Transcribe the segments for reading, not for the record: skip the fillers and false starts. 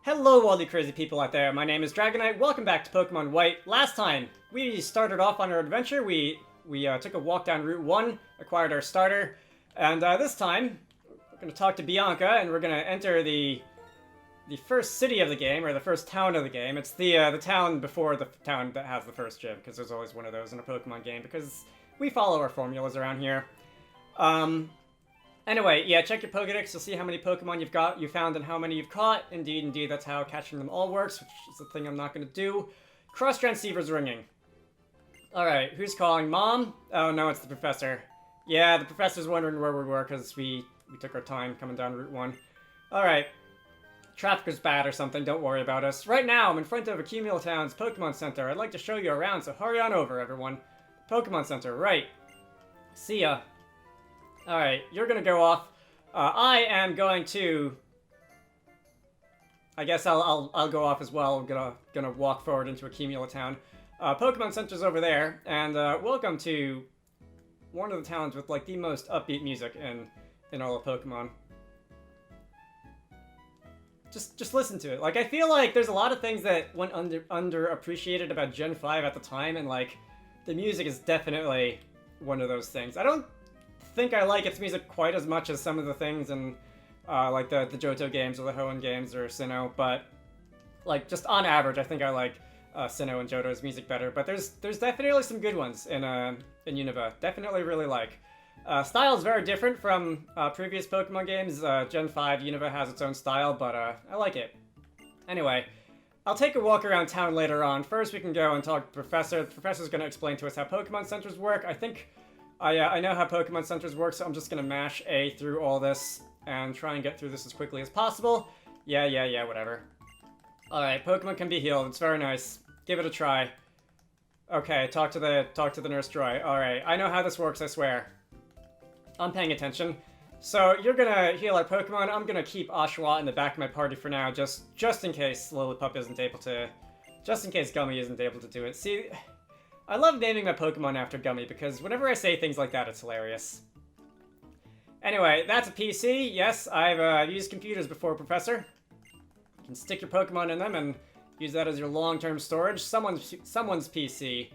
Hello all you crazy people out there, my name is Dragonite, welcome back to Pokemon White. Last time, we started off on our adventure, we took a walk down Route 1, acquired our starter, and this time, we're going to talk to Bianca, and we're going to enter the first city of the game, or the first town of the game. It's the town before the town that has the first gym, because there's always one of those in a Pokemon game, because we follow our formulas around here. Anyway, yeah, check your Pokédex, you'll see how many Pokemon you found and how many you've caught. Indeed, that's how catching them all works, which is the thing I'm not going to do. Cross transceiver's ringing. Alright, who's calling? Mom? Oh no, it's the professor. Yeah, the professor's wondering where we were, because we took our time coming down Route 1. Alright. Traffic is bad or something, don't worry about us. Right now, I'm in front of Accumula Town's Pokemon Center. I'd like to show you around, so hurry on over, everyone. Pokemon Center, right. See ya. Alright, you're gonna go off. I am going to... I guess I'll go off as well. I'm gonna walk forward into Accumula Town. Pokemon Center's over there, and welcome to one of the towns with like the most upbeat music in all of Pokemon. Just listen to it. Like, I feel like there's a lot of things that went underappreciated about Gen 5 at the time, and like, the music is definitely one of those things. I don't think I like its music quite as much as some of the things in like the Johto games or the Hoenn games or Sinnoh, but like just on average I think I like Sinnoh and Johto's music better, but there's definitely some good ones in Unova. Definitely really like. Style is very different from previous Pokemon games. Gen 5 Unova has its own style, but I like it. Anyway, I'll take a walk around town later on. First we can go and talk to the Professor. The Professor's going to explain to us how Pokemon Centers work. I think I know how Pokemon Centers work, so I'm just gonna mash A through all this and try and get through this as quickly as possible. Yeah, whatever. Alright, Pokemon can be healed. It's very nice. Give it a try. Okay, talk to the Nurse Joy. Alright, I know how this works, I swear. I'm paying attention. So, you're gonna heal our Pokemon. I'm gonna keep Oshawott in the back of my party for now, just in case Lillipup isn't able to... Just in case Gummy isn't able to do it. See... I love naming my Pokemon after Gummy, because whenever I say things like that, it's hilarious. Anyway, that's a PC. Yes, I've used computers before, Professor. You can stick your Pokemon in them and use that as your long-term storage. Someone's PC.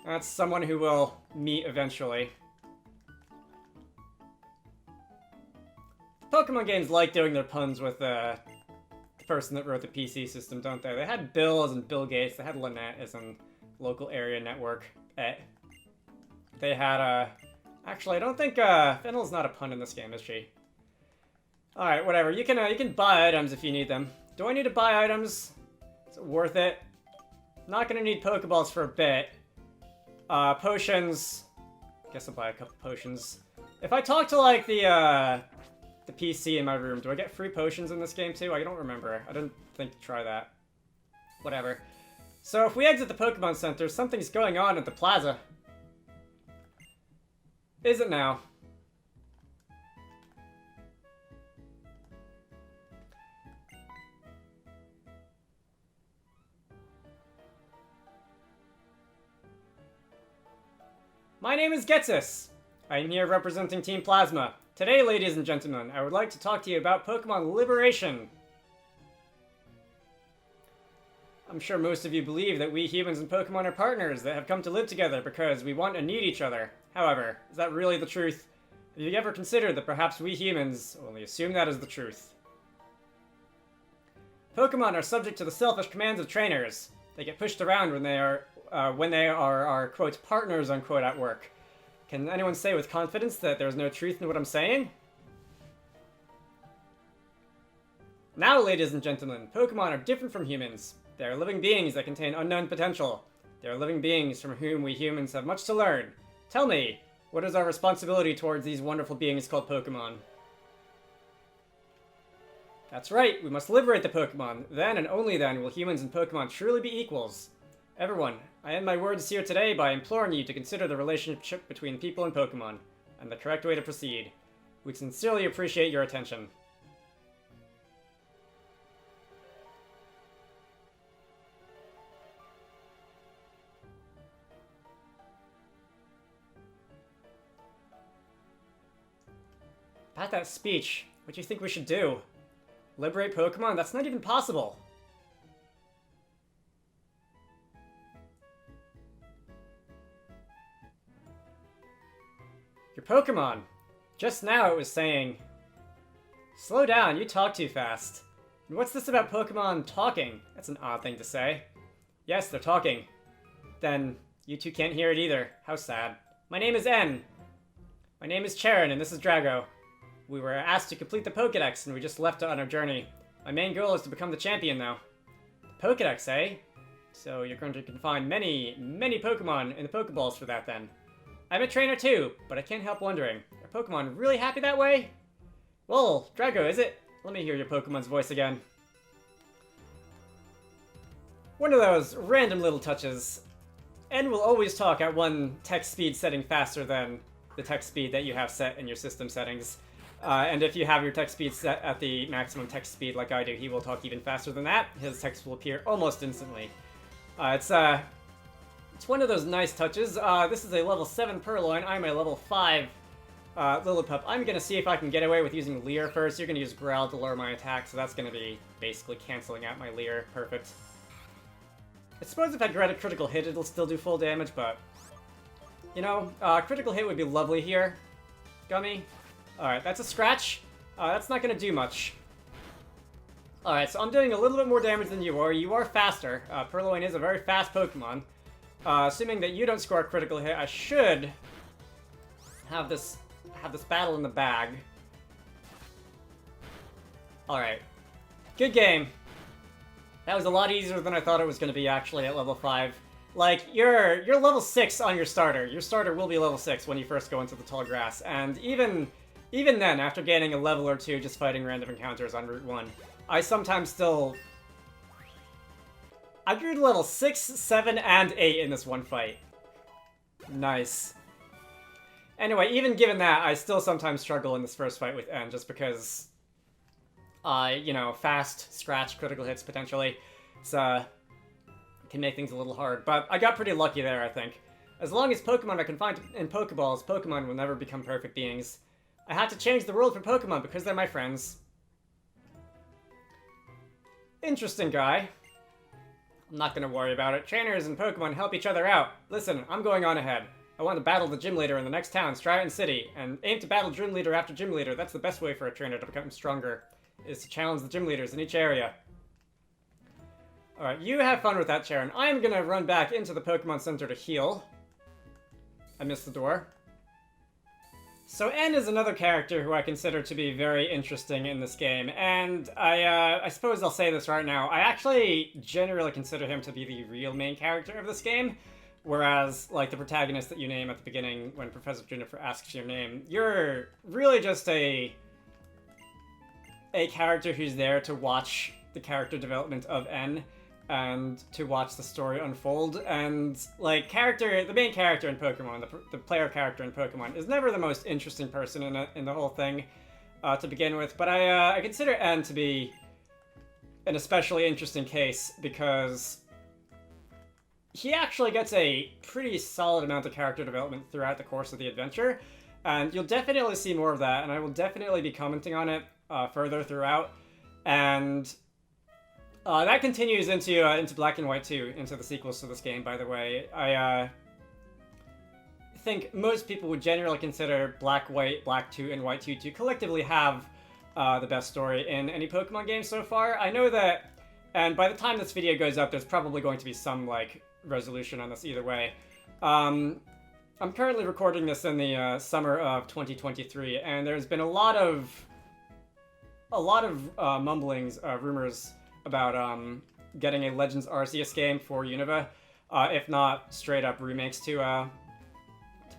That's someone who will meet eventually. Pokemon games like doing their puns with the person that wrote the PC system, don't they? They had Bill as in Bill Gates. They had Lynette as in local area network. They had actually, I don't think Fennel's not a pun in this game, is she? Alright, whatever. You can buy items if you need them. Do I need to buy items? Is it worth it? Not gonna need Pokeballs for a bit. Potions. Guess I'll buy a couple potions. If I talk to like the PC in my room, do I get free potions in this game too? I don't remember. I didn't think to try that. Whatever. So if we exit the Pokemon Center, something's going on at the plaza. Is it now? My name is Getsus. I am here representing Team Plasma. Today, ladies and gentlemen, I would like to talk to you about Pokemon Liberation. I'm sure most of you believe that we humans and Pokemon are partners that have come to live together because we want and need each other. However, is that really the truth? Have you ever considered that perhaps we humans only assume that is the truth? Pokemon are subject to the selfish commands of trainers. They get pushed around when they are our, quote, partners, unquote, at work. Can anyone say with confidence that there's no truth in what I'm saying? Now, ladies and gentlemen, Pokemon are different from humans. They are living beings that contain unknown potential. They are living beings from whom we humans have much to learn. Tell me, what is our responsibility towards these wonderful beings called Pokemon? That's right, we must liberate the Pokemon. Then and only then will humans and Pokemon truly be equals. Everyone, I end my words here today by imploring you to consider the relationship between people and Pokemon, and the correct way to proceed. We sincerely appreciate your attention. About that speech, what do you think we should do? Liberate Pokemon? That's not even possible. Pokemon. Just now it was saying, slow down, you talk too fast. And what's this about Pokemon talking? That's an odd thing to say. Yes, they're talking. Then you two can't hear it either. How sad. My name is N. My name is Charon, and this is Drago. We were asked to complete the Pokédex, and we just left on our journey. My main goal is to become the champion now. The Pokédex, eh? So you're going to find many, many Pokemon in the Pokeballs for that then. I'm a trainer too, but I can't help wondering, are Pokemon really happy that way? Well, Drago, is it? Let me hear your Pokemon's voice again. One of those random little touches. N will always talk at one text speed setting faster than the text speed that you have set in your system settings. And if you have your text speed set at the maximum text speed like I do, he will talk even faster than that. His text will appear almost instantly. It's one of those nice touches. This is a level 7 Purloin. I'm a level 5 Lillipup. I'm gonna see if I can get away with using Leer first. You're gonna use Growl to lower my attack, so that's gonna be basically canceling out my Leer. Perfect. I suppose if I get a critical hit, it'll still do full damage, but... You know, critical hit would be lovely here. Gummy. Alright, that's a scratch. That's not gonna do much. Alright, so I'm doing a little bit more damage than you are. You are faster. Purloin is a very fast Pokemon. Assuming that you don't score a critical hit, I should have this battle in the bag. Alright. Good game. That was a lot easier than I thought it was going to be, actually, at level 5. Like, you're level 6 on your starter. Your starter will be level 6 when you first go into the tall grass. And even then, after gaining a level or 2 just fighting random encounters on Route 1, I sometimes still... I grew to level 6, 7, and 8 in this one fight. Nice. Anyway, even given that, I still sometimes struggle in this first fight with N, just because... you know, fast scratch critical hits potentially. It's, can make things a little hard. But I got pretty lucky there, I think. As long as Pokemon are confined in Pokeballs, Pokemon will never become perfect beings. I had to change the world for Pokemon because they're my friends. Interesting guy. I'm not gonna worry about it. Trainers and Pokemon help each other out. Listen, I'm going on ahead. I want to battle the gym leader in the next town, Stratton City, and aim to battle gym leader after gym leader. That's the best way for a trainer to become stronger, is to challenge the gym leaders in each area. Alright, you have fun with that, Charon. I'm gonna run back into the Pokemon Center to heal. I missed the door. So N is another character who I consider to be very interesting in this game, and I suppose I'll say this right now. I actually generally consider him to be the real main character of this game, whereas, like, the protagonist that you name at the beginning when Professor Juniper asks your name, you're really just a character who's there to watch the character development of N and to watch the story unfold. And, like, the main character in Pokemon, the player character in Pokemon, is never the most interesting person in the whole thing to begin with. But I consider N to be an especially interesting case because he actually gets a pretty solid amount of character development throughout the course of the adventure. And you'll definitely see more of that, and I will definitely be commenting on it further throughout, and that continues into Black and White 2, into the sequels to this game, by the way. I think most people would generally consider Black 2, and White 2 to collectively have the best story in any Pokemon game so far. I know that, and by the time this video goes up, there's probably going to be some, like, resolution on this either way. I'm currently recording this in the summer of 2023, and there's been a lot of mumblings, rumors about getting a Legends Arceus game for Unova, if not straight up remakes to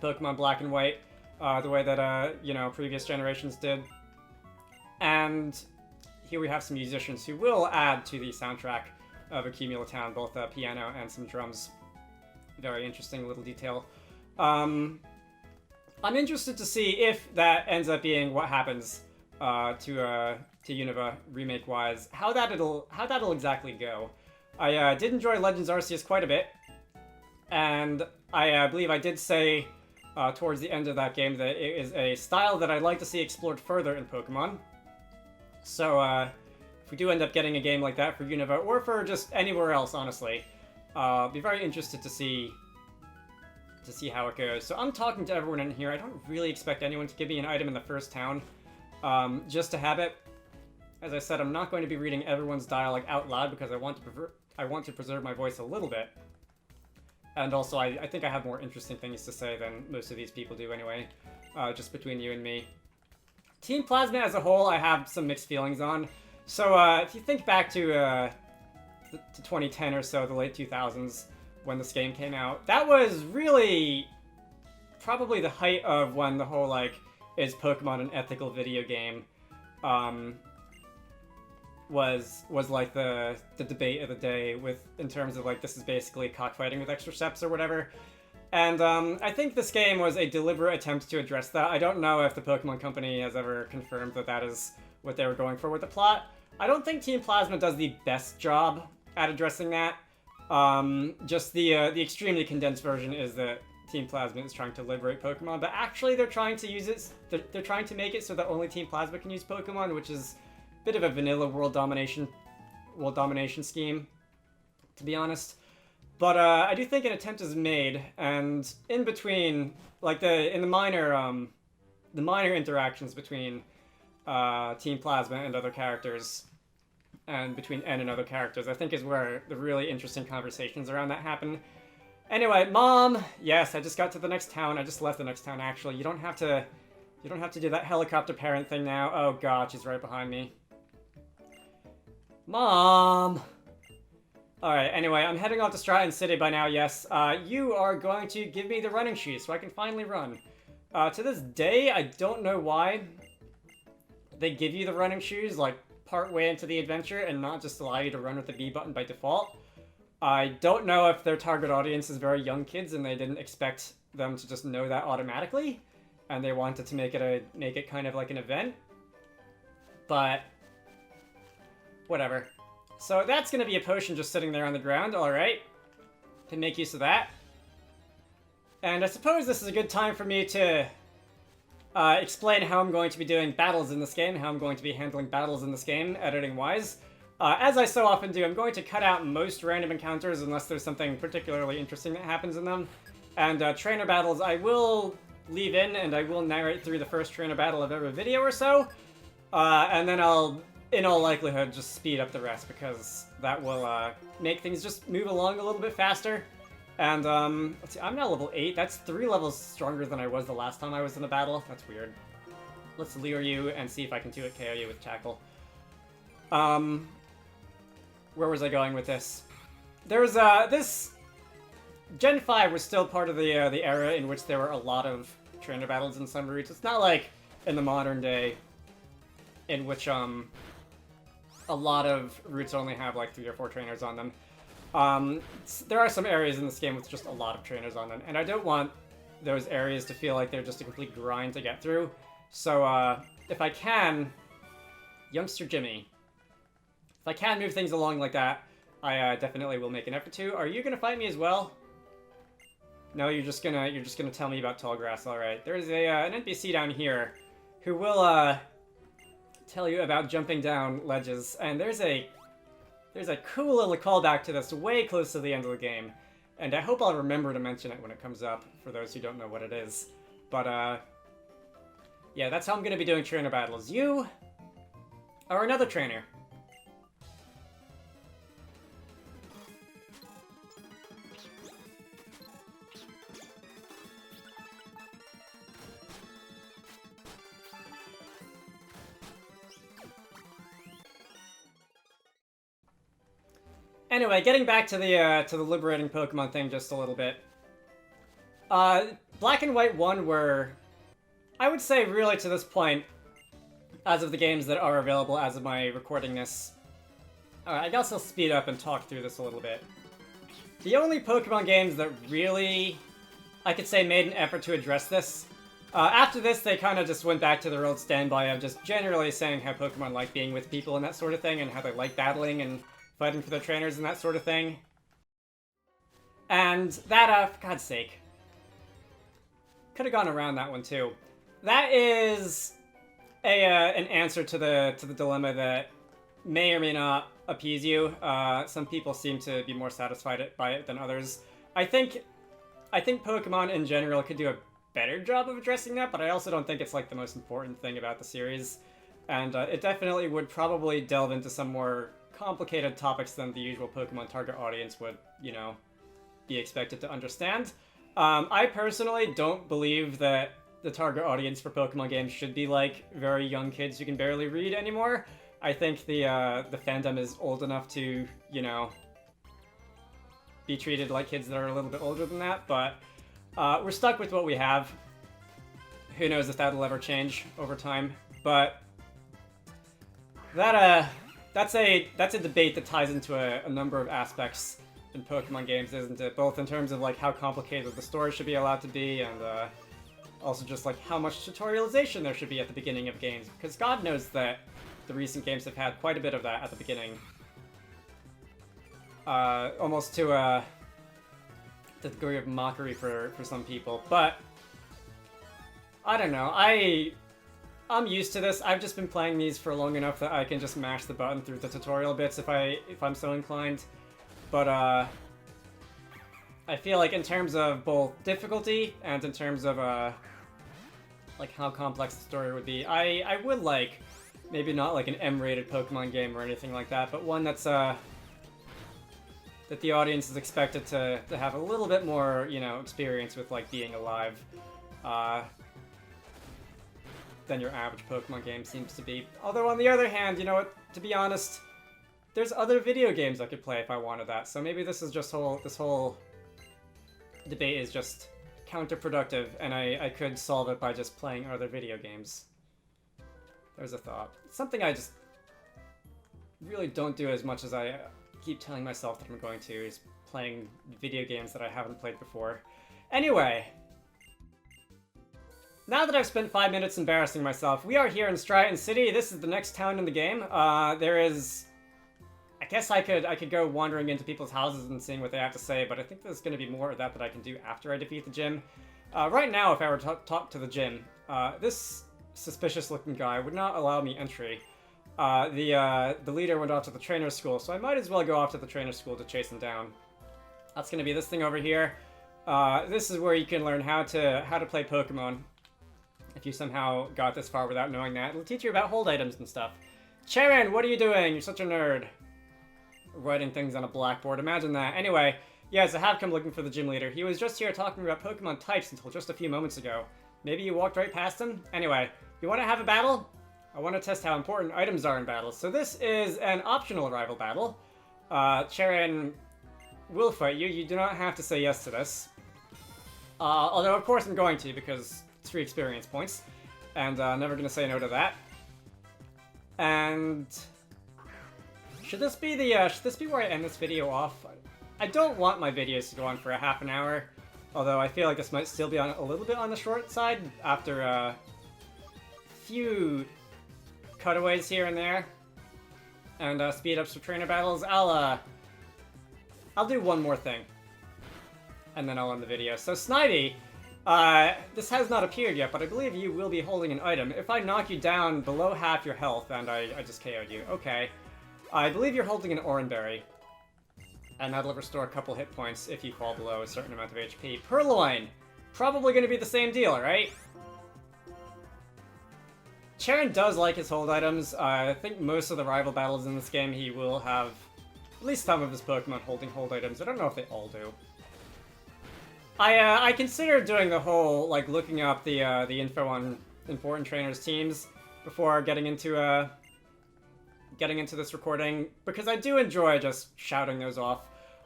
Pokemon Black and White, the way that you know, previous generations did. And here we have some musicians who will add to the soundtrack of Accumula Town, both a piano and some drums. Very interesting little detail. I'm interested to see if that ends up being what happens to Unova remake-wise, how that'll exactly go. I did enjoy Legends Arceus quite a bit, and I believe I did say towards the end of that game that it is a style that I'd like to see explored further in Pokemon. So if we do end up getting a game like that for Unova, or for just anywhere else, honestly, I'll be very interested to see to see how it goes. So I'm talking to everyone in here. I don't really expect anyone to give me an item in the first town, just to have it. As I said, I'm not going to be reading everyone's dialogue out loud because I want to preserve my voice a little bit. And also, I think I have more interesting things to say than most of these people do anyway, just between you and me. Team Plasma as a whole, I have some mixed feelings on. So if you think back to 2010 or so, the late 2000s, when this game came out, that was really probably the height of when the whole, like, is Pokemon an ethical video game, was like the debate of the day in terms of, like, this is basically cockfighting with extra steps or whatever. And I think this game was a deliberate attempt to address that. I don't know if the Pokemon Company has ever confirmed that that is what they were going for with the plot. I don't think Team Plasma does the best job at addressing that. Just the extremely condensed version is that Team Plasma is trying to liberate Pokemon, but actually they're trying to use it. They're trying to make it so that only Team Plasma can use Pokemon, which is a bit of a vanilla world domination scheme, to be honest. But I do think an attempt is made, and in between, like the minor interactions between Team Plasma and other characters, and between N and other characters, I think is where the really interesting conversations around that happen. Anyway, Mom, yes, I just got to the next town. I just left the next town, actually. You don't have to do that helicopter parent thing now. Oh god, she's right behind me. Mom! Alright, anyway, I'm heading off to Stratton City by now, yes. You are going to give me the running shoes so I can finally run. To this day, I don't know why they give you the running shoes, like, part way into the adventure and not just allow you to run with the B button by default. I don't know if their target audience is very young kids and they didn't expect them to just know that automatically, and they wanted to make it kind of like an event. But whatever. So that's going to be a potion just sitting there on the ground, alright. Can make use of that. And I suppose this is a good time for me to explain how I'm going to be doing battles in this game, how I'm going to be handling battles in this game, editing-wise. As I so often do, I'm going to cut out most random encounters unless there's something particularly interesting that happens in them. And trainer battles I will leave in, and I will narrate through the first trainer battle of every video or so. And then I'll, in all likelihood, just speed up the rest, because that will make things just move along a little bit faster. And, let's see, I'm now level 8. That's 3 levels stronger than I was the last time I was in a battle. That's weird. Let's lure you and see if I can 2-hit KO you with Tackle. Where was I going with this? There was, this... Gen 5 was still part of the era in which there were a lot of trainer battles in some routes. It's not like in the modern day in which, a lot of routes only have, like, 3 or 4 trainers on them. There are some areas in this game with just a lot of trainers on them, and I don't want those areas to feel like they're just a complete grind to get through. So, if I can... Youngster Jimmy. If I can move things along like that, I definitely will make an effort to. Are you gonna fight me as well? No, you're just gonna tell me about tall grass. All right. There's an NPC down here who will tell you about jumping down ledges, and there's a cool little callback to this way close to the end of the game, and I hope I'll remember to mention it when it comes up for those who don't know what it is. But yeah, that's how I'm gonna be doing trainer battles. You are another trainer. Anyway, getting back to the liberating Pokemon thing just a little bit. Black and White 1 were, I would say, really to this point, as of the games that are available as of my recording this. I guess I'll speed up and talk through this a little bit. The only Pokemon games that really, I could say, made an effort to address this. After this, they kind of just went back to their old standby of just generally saying how Pokemon like being with people and that sort of thing, and how they like battling and fighting for their trainers and that sort of thing. And that, for God's sake. Could have gone around that one too. That is an answer to the dilemma that may or may not appease you. Some people seem to be more satisfied by it than others. I think I think Pokemon in general could do a better job of addressing that, but I also don't think it's like the most important thing about the series. And it definitely would probably delve into some more complicated topics than the usual Pokemon target audience would, you know, be expected to understand. I personally don't believe that the target audience for Pokemon games should be like very young kids who can barely read anymore. I think the fandom is old enough to, you know, be treated like kids that are a little bit older than that, but we're stuck with what we have. Who knows if that'll ever change over time, but that's a debate that ties into a number of aspects in Pokemon games, isn't it? Both in terms of like how complicated the story should be allowed to be, and also just like how much tutorialization there should be at the beginning of games, because God knows that the recent games have had quite a bit of that at the beginning. Almost to the degree of mockery for some people, but I don't know. I'm used to this. I've just been playing these for long enough that I can just mash the button through the tutorial bits if I'm so inclined. But I feel like in terms of both difficulty and in terms of like how complex the story would be, I would like maybe not like an M-rated Pokemon game or anything like that, but one that's that the audience is expected to have a little bit more, you know, experience with like being alive than your average Pokemon game seems to be. Although on the other hand, you know what, to be honest, there's other video games I could play if I wanted that, so maybe this is just this whole debate is just counterproductive, and I could solve it by just playing other video games. There's a thought. It's something I just really don't do as much as I keep telling myself that I'm going to, is playing video games that I haven't played before. Anyway, now that I've spent 5 minutes embarrassing myself, we are here in Stratton City. This is the next town in the game. There is... I guess I could go wandering into people's houses and seeing what they have to say, but I think there's going to be more of that I can do after I defeat the gym. Right now, if I were to talk to the gym, this suspicious-looking guy would not allow me entry. The leader went off to the trainer's school, so I might as well go off to the trainer's school to chase him down. That's going to be this thing over here. This is where you can learn how to play Pokemon. If you somehow got this far without knowing that, it'll teach you about hold items and stuff. Charon, what are you doing? You're such a nerd. Writing things on a blackboard, imagine that. Anyway, yes, I have come looking for the gym leader. He was just here talking about Pokemon types until just a few moments ago. Maybe you walked right past him? Anyway, you want to have a battle? I want to test how important items are in battles. So this is an optional rival battle. Charon will fight you. You do not have to say yes to this. Although, of course, I'm going to, because it's free experience points. And never going to say no to that. And... Should this be where I end this video off? I don't want my videos to go on for a half an hour, although I feel like this might still be on a little bit on the short side after a few cutaways here and there, and speed ups for trainer battles. I'll do one more thing, and then I'll end the video. So Snivy, this has not appeared yet, but I believe you will be holding an item. If I knock you down below half your health, and I just KO'd you. Okay. I believe you're holding an Oranberry, and that'll restore a couple hit points if you fall below a certain amount of HP. Purloin! Probably going to be the same deal, right? Charon does like his hold items. I think most of the rival battles in this game he will have at least some of his Pokemon holding hold items. I don't know if they all do. I considered doing the whole, like, looking up the info on important trainers' teams before getting into this recording, because I do enjoy just shouting those off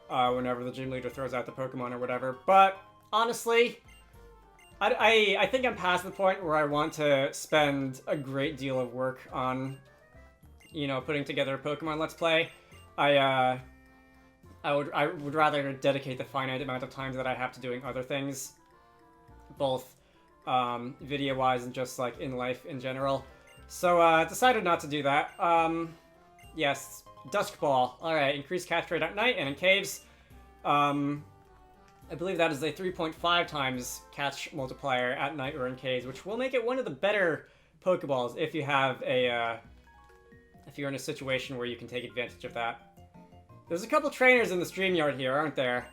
whenever the gym leader throws out the Pokemon or whatever, but honestly, I think I'm past the point where I want to spend a great deal of work on, you know, putting together a Pokemon Let's Play. I would rather dedicate the finite amount of time that I have to doing other things, both video-wise and just, like, in life in general. So, decided not to do that. Yes, Dusk Ball. Alright, increased catch rate at night and in caves. I believe that is a 3.5 times catch multiplier at night or in caves, which will make it one of the better Pokeballs if you have a, if you're in a situation where you can take advantage of that. There's a couple trainers in the StreamYard here, aren't there?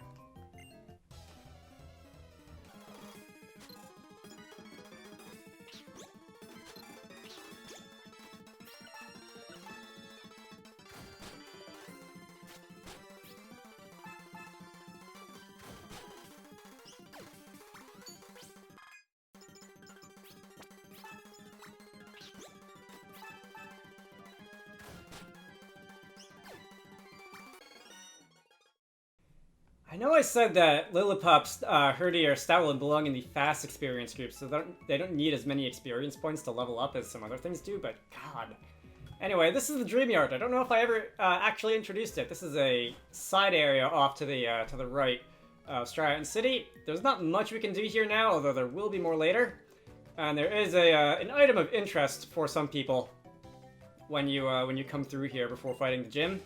I know I said that Lillipups, Herdy, or Stoutland belong in the fast experience group, so they don't need as many experience points to level up as some other things do, but god. Anyway, this is the Dream Yard. I don't know if I ever actually introduced it. This is a side area off to the right of Striaton City. There's not much we can do here now, although there will be more later. And there is an item of interest for some people when you come through here before fighting the gym.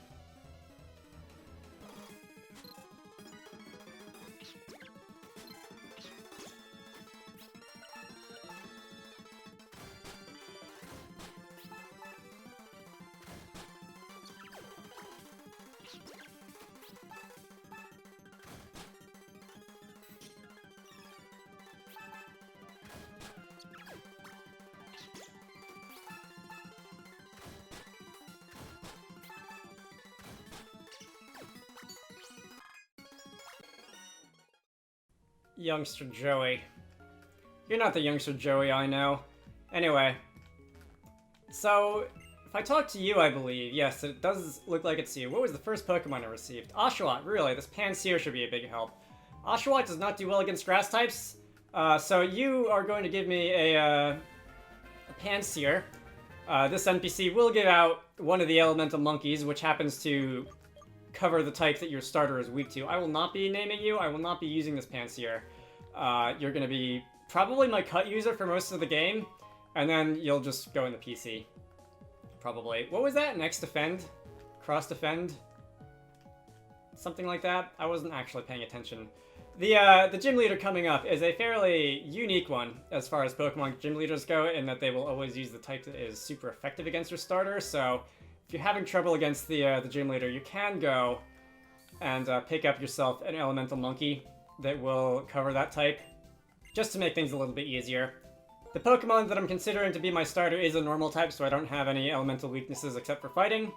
Youngster Joey. You're not the youngster Joey I know. Anyway. So, if I talk to you, I believe, yes, it does look like it's you. What was the first Pokemon I received? Oshawott, really, this Pansear should be a big help. Oshawott does not do well against grass types, so you are going to give me a Pansear. This NPC will give out one of the elemental monkeys, which happens to cover the type that your starter is weak to. I will not be naming you. I will not be using this Pansear. You're going to be probably my cut user for most of the game, and then you'll just go in the PC. Probably. What was that? Next defend? Cross defend? Something like that? I wasn't actually paying attention. The gym leader coming up is a fairly unique one as far as Pokemon gym leaders go, in that they will always use the type that is super effective against your starter, so if you're having trouble against the gym leader, you can go and pick up yourself an elemental monkey that will cover that type, just to make things a little bit easier. The Pokemon that I'm considering to be my starter is a normal type, so I don't have any elemental weaknesses except for fighting,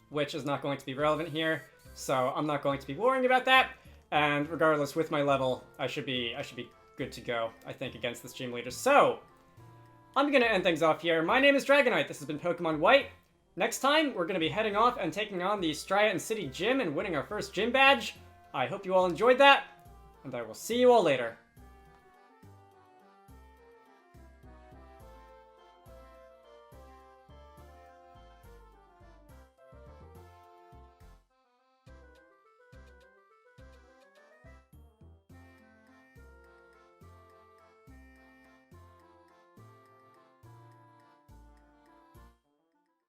which is not going to be relevant here, so I'm not going to be worrying about that. And regardless, with my level, I should be good to go, I think, against this gym leader. So, I'm gonna end things off here. My name is Dragonite. This has been Pokemon White. Next time, we're going to be heading off and taking on the Striaton City Gym and winning our first gym badge. I hope you all enjoyed that, and I will see you all later.